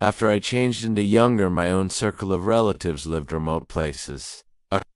After I changed into younger, my own circle of relatives lived remote places.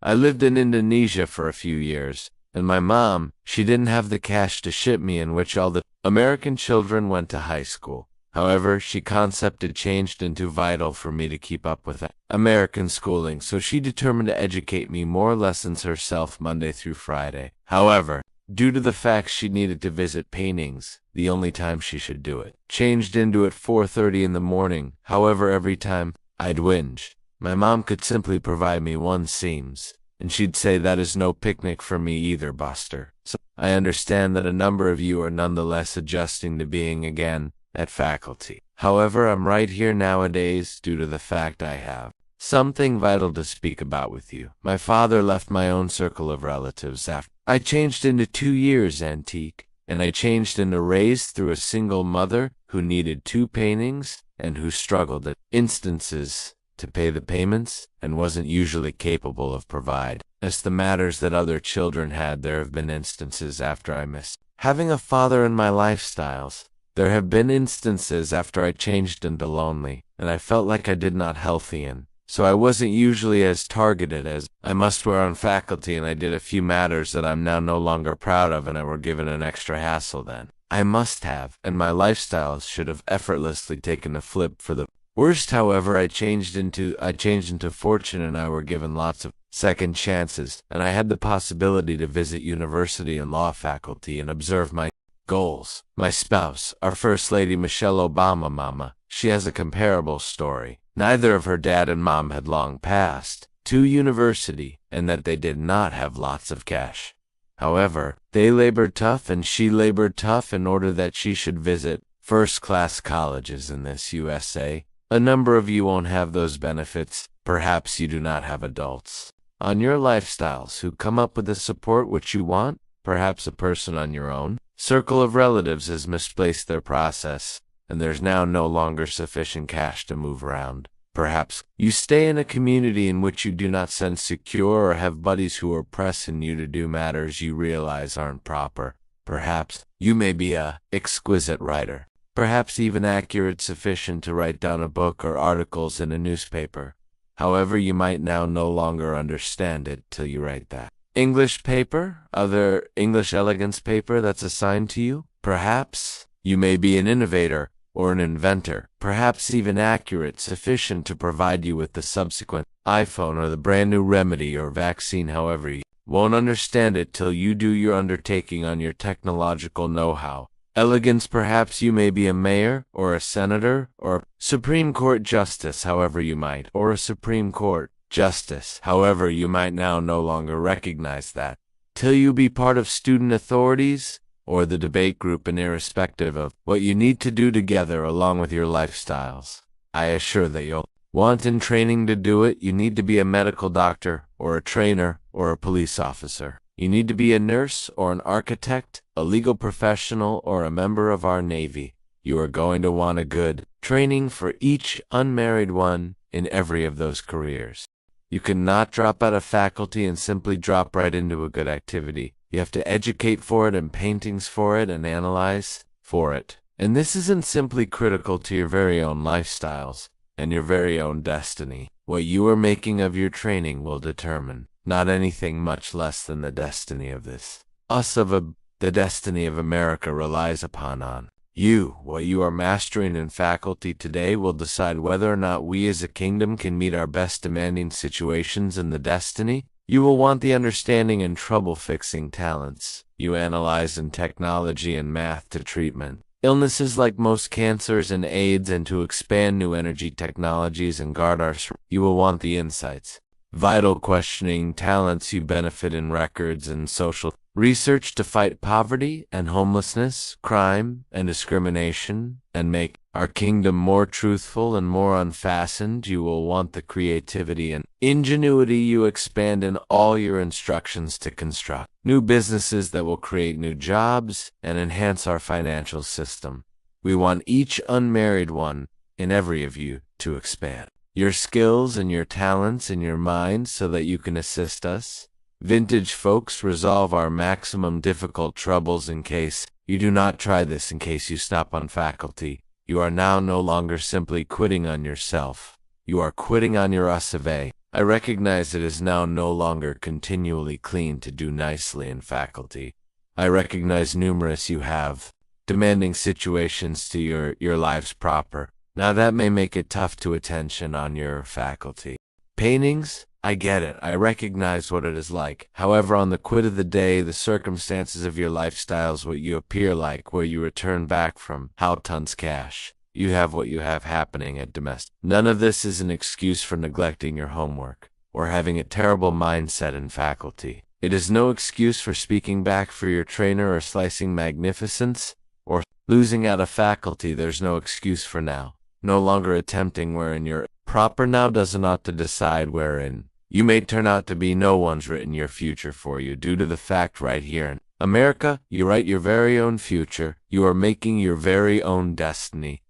I lived in Indonesia for a few years, and my mom, she didn't have the cash to ship me, in which all the American children went to high school. However, she concepted changed into vital for me to keep up with American schooling, so she determined to educate me more lessons herself Monday through Friday. However, due to the fact she needed to visit paintings, the only time she should do it, changed into at 4:30 in the morning. However, every time I'd whinge, my mom could simply provide me one seams, and she'd say, "That is no picnic for me either, Buster." So I understand that a number of you are nonetheless adjusting to being again at faculty. However, I'm right here nowadays due to the fact I have something vital to speak about with you. My father left my own circle of relatives after I changed into 2 years antique, and I changed into raised through a single mother who needed 2 paintings and who struggled at instances to pay the payments and wasn't usually capable of provide. As the matters that other children had, there have been instances after I missed having a father in my lifestyles. There have been instances after I changed into lonely, and I felt like I did not healthy in. So I wasn't usually as targeted as I must were on faculty, and I did a few matters that I'm now no longer proud of and I were given an extra hassle then. I must have, and my lifestyles should have effortlessly taken a flip for the worst. However, I changed into fortune, and I were given lots of second chances, and I had the possibility to visit university and law faculty and observe my goals. My spouse, our First Lady Michelle Obama Mama, she has a comparable story. Neither of her dad and mom had long passed to university, and that they did not have lots of cash. However, they labored tough and she labored tough in order that she should visit first-class colleges in this USA. A number of you won't have those benefits. Perhaps you do not have adults on your lifestyles who come up with the support which you want. Perhaps a person on your own circle of relatives has misplaced their process, and there's now no longer sufficient cash to move around. Perhaps you stay in a community in which you do not sense secure or have buddies who are pressing you to do matters you realize aren't proper. Perhaps you may be a exquisite writer, perhaps even accurate sufficient to write down a book or articles in a newspaper. However, you might now no longer understand it till you write that English paper, other English elegance paper that's assigned to you. Perhaps you may be an innovator or an inventor, perhaps even accurate sufficient to provide you with the subsequent iPhone or the brand new remedy or vaccine. However, you won't understand it till you do your undertaking on your technological know-how. Elegance, perhaps you may be a mayor or a senator or a Supreme Court justice, however you might, or a Supreme Court justice. However, you might now no longer recognize that till you be part of student authorities or the debate group, and irrespective of what you need to do together along with your lifestyles. I assure that you'll want in training to do it. You need to be a medical doctor or a trainer or a police officer. You need to be a nurse or an architect, a legal professional, or a member of our Navy. You are going to want a good training for each unmarried one in every of those careers. You cannot drop out of faculty and simply drop right into a good activity. You have to educate for it and paintings for it and analyze for it. And this isn't simply critical to your very own lifestyles and your very own destiny. What you are making of your training will determine not anything much less than the destiny of this. The destiny of America relies upon you. What you are mastering in faculty today will decide whether or not we as a kingdom can meet our best demanding situations in the destiny. You will want the understanding and trouble-fixing talents you analyze in technology and math to treatment illnesses like most cancers and AIDS, and to expand new energy technologies and guard our. You will want the insights, vital questioning talents you benefit in records and social research to fight poverty and homelessness, crime and discrimination, and make our kingdom more truthful and more unfastened. You will want the creativity and ingenuity you expand in all your instructions to construct new businesses that will create new jobs and enhance our financial system. We want each unmarried one in every of you to expand your skills and your talents and your minds so that you can assist us vintage folks resolve our maximum difficult troubles. In case you do not try this, in case you stop on faculty, You are now no longer simply quitting on yourself. You are quitting on your survey. I recognize it is now no longer continually clean to do nicely in faculty. I recognize numerous you have demanding situations to your lives proper. Now that may make it tough to attention on your faculty. Paintings? I get it. I recognize what it is like. However, on the quit of the day, the circumstances of your lifestyles, what you appear like, where you return back from, how tons cash. You have what you have happening at domestic. None of this is an excuse for neglecting your homework or having a terrible mindset in faculty. It is no excuse for speaking back for your trainer or slicing magnificence or losing out of faculty. There's no excuse for now. No longer attempting wherein you're proper now doesn't ought to decide wherein you may turn out to be. No one's written your future for you due to the fact right here in America, you write your very own future. You are making your very own destiny.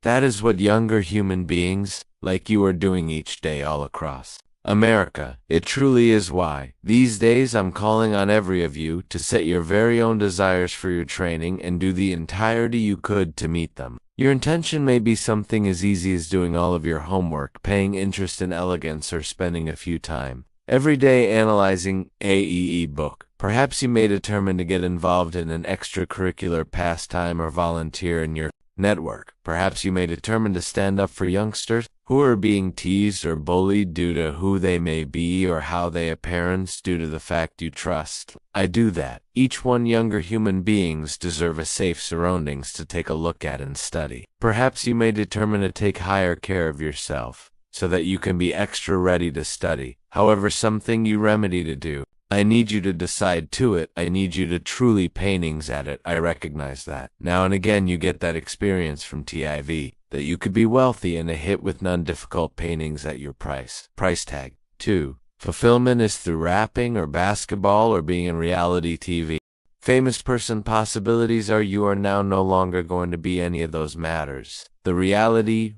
That is what younger human beings like you are doing each day all across America. It truly is why these days I'm calling on every of you to set your very own desires for your training and do the entirety you could to meet them. Your intention may be something as easy as doing all of your homework, paying interest in elegance, or spending a few time every day analyzing a book. Perhaps you may determine to get involved in an extracurricular pastime or volunteer in your network. Perhaps you may determine to stand up for youngsters who are being teased or bullied due to who they may be or how they appearance due to the fact you trust. I do that. Each one younger human beings deserve a safe surroundings to take a look at and study. Perhaps you may determine to take higher care of yourself so that you can be extra ready to study. However, something you remedy to do. I need you to decide to it. I need you to truly paintings at it. I recognize that. Now and again you get that experience from TIV, that you could be wealthy and a hit with non-difficult paintings at your price tag. 2. Fulfillment is through rapping or basketball or being in reality TV. Famous person possibilities are you are now no longer going to be any of those matters. The reality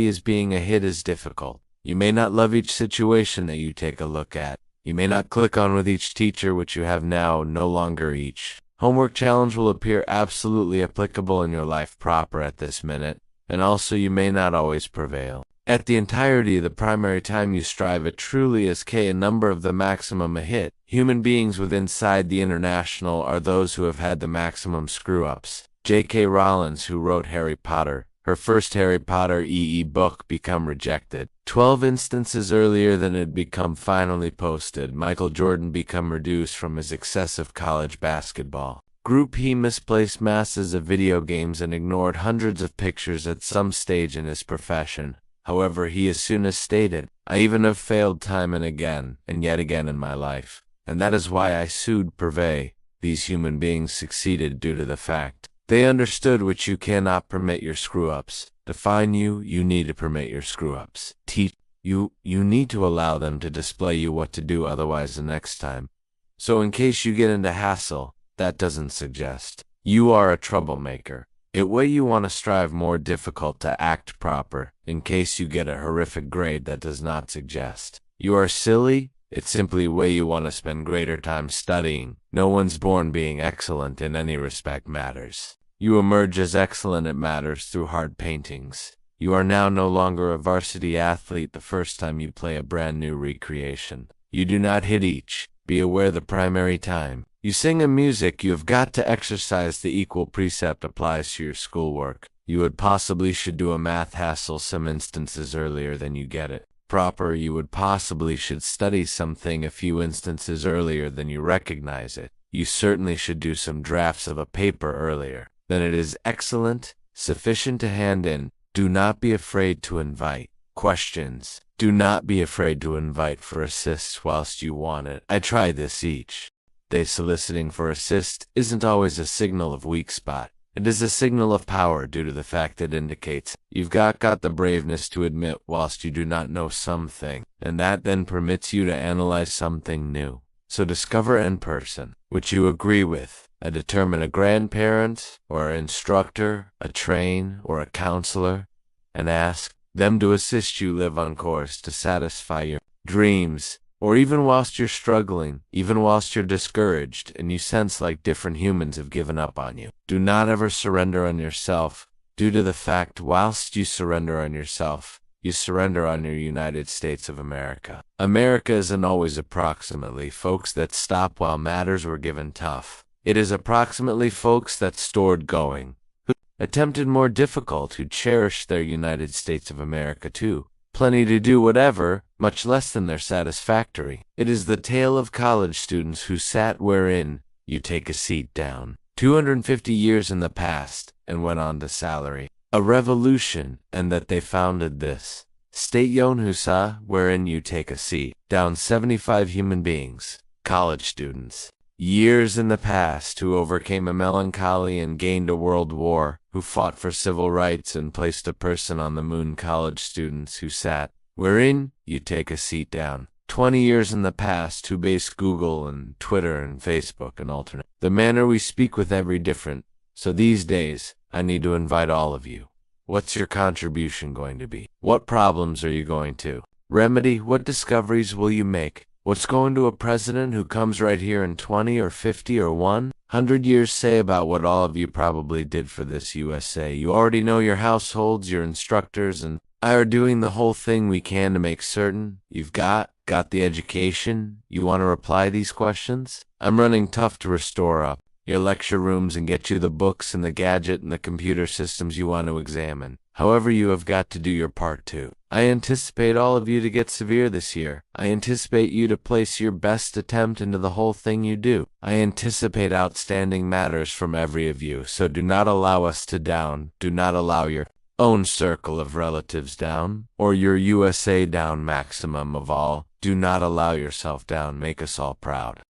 is being a hit is difficult. You may not love each situation that you take a look at. You may not click on with each teacher which you have now no longer each homework challenge will appear absolutely applicable in your life proper at this minute, and also you may not always prevail. At the entirety of the primary time you strive it truly is a number of the maximum a hit. Human beings within inside the international are those who have had the maximum screw-ups. J.K. Rowling, who wrote Harry Potter, her first Harry Potter book become rejected 12 instances earlier than it had become finally posted. Michael Jordan become reduced from his excessive college basketball group. He misplaced masses of video games and ignored hundreds of pictures at some stage in his profession. However, he as soon as stated, I even have failed time and again, and yet again in my life. And that is why I sued Purvey. These human beings succeeded due to the fact they understood which you cannot permit your screw-ups. Define you need to permit your screw-ups. Teach you need to allow them to display you what to do otherwise the next time. So in case you get into hassle, that doesn't suggest you are a troublemaker. It way you want to strive more difficult to act proper. In case you get a horrific grade, that does not suggest you are silly. It's simply way you want to spend greater time studying. No one's born being excellent in any respect matters. You emerge as excellent at matters through hard paintings. You are now no longer a varsity athlete the first time you play a brand new recreation. You do not hit each. Be aware the primary time you sing a music, you have got to exercise the equal precept applies to your schoolwork. You would possibly should do a math hassle some instances earlier than you get it proper. You would possibly should study something a few instances earlier than you recognize it. You certainly should do some drafts of a paper earlier than it is excellent, sufficient to hand in. Do not be afraid to invite questions. Do not be afraid to invite for assists whilst you want it. I try this each day. Soliciting for assist isn't always a signal of weak spot. It is a signal of power due to the fact it indicates you've got the braveness to admit whilst you do not know something, and that then permits you to analyze something new. So discover in person which you agree with, determine a grandparent or an instructor, a train or a counselor, and ask them to assist you live on course to satisfy your dreams. Or even whilst you're struggling, even whilst you're discouraged and you sense like different humans have given up on you. Do not ever surrender on yourself. due to the fact whilst you surrender on yourself, you surrender on your United States of America. America isn't always approximately folks that stop while matters were given tough. It is approximately folks that stored going, who attempted more difficult, who cherished their United States of America too. Plenty to do whatever, much less than their satisfactory. It is the tale of college students who sat wherein you take a seat down 250 years in the past and went on to salary. A revolution, and that they founded this state Yonhusa, wherein you take a seat down 75 human beings, college students. Years in the past who overcame a melancholy and gained a world war, who fought for civil rights and placed a person on the moon, college students who sat wherein you take a seat down 20 years in the past, who based Google and Twitter and Facebook and alternate. The manner we speak with every different, so these days, I need to invite all of you. What's your contribution going to be? What problems are you going to remedy? What discoveries will you make? What's going to a president who comes right here in 20 or 50 or 100 years say about what all of you probably did for this USA? You already know your households, your instructors, and I are doing the whole thing we can to make certain you've got the education. You want to reply these questions? I'm running tough to restore up your lecture rooms and get you the books and the gadget and the computer systems you want to examine. However, you have got to do your part too. I anticipate all of you to get severe this year. I anticipate you to place your best attempt into the whole thing you do. I anticipate outstanding matters from every of you, so do not allow us to down. Do not allow your own circle of relatives down, or your USA down. Maximum of all, do not allow yourself down. Make us all proud.